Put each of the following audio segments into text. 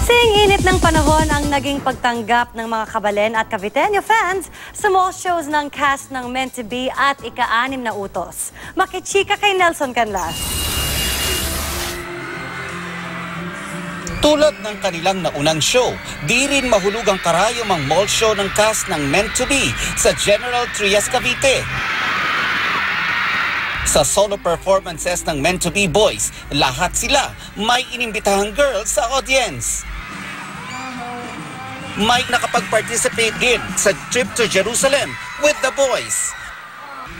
Sing-init ng panahon ang naging pagtanggap ng mga Kabalen at Caviteño fans sa mall shows ng cast ng Meant to Be at ika-6 na utos. Makichika kay Nelson Canlas. Tulad ng kanilang naunang show, di rin mahulog ang karayom ang mall show ng cast ng Meant to Be sa General Trias, Cavite. Sa solo performances ng Meant to Be boys, lahat sila may inimbitahang girls sa audience. May nakapag-participate din sa trip to Jerusalem with the boys.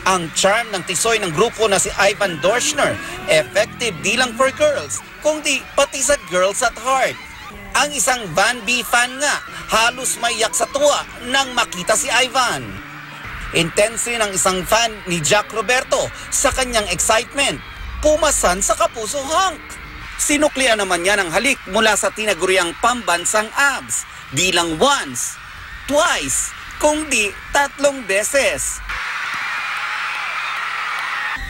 Ang charm ng tisoy ng grupo na si Ivan Dorschner, effective di lang for girls, kundi pati sa girls at heart. Ang isang Van B fan nga, halos maiyak sa tuwa nang makita si Ivan. Intense rin ang isang fan ni Jack Roberto sa kanyang excitement. Pumasan sa kapuso Hank. Sinuklian naman niya ng halik mula sa tinaguriang pambansang abs. Di lang once, twice, kundi 3 beses.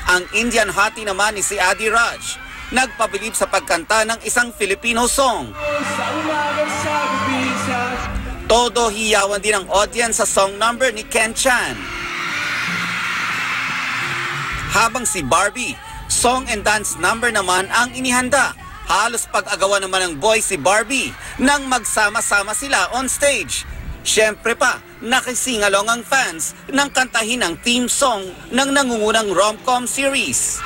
Ang Indian hati naman ni si Adi Raj, nagpabilib sa pagkanta ng isang Filipino song. Todo hiyawan din ang audience sa song number ni Ken Chan. Habang si Barbie, song and dance number naman ang inihanda. Halos pag-agawan naman ng boys si Barbie nang magsama-sama sila on stage. Siyempre pa, nakisingalong ang fans nang kantahin ang theme song ng nangungunang rom-com series.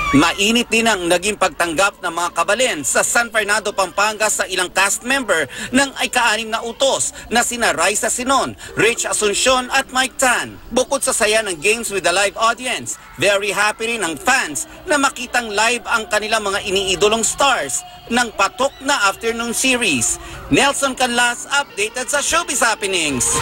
Mainit din ang naging pagtanggap ng mga Kabalen sa San Fernando, Pampanga sa ilang cast member ng ika-6 na utos na sina Raisa Sinon, Rich Asuncion at Mike Tan. Bukod sa saya ng games with the live audience, very happy rin ang fans na makitang live ang kanilang mga iniidolong stars ng patok na afternoon series. Nelson Canlas, updated sa Showbiz Happenings.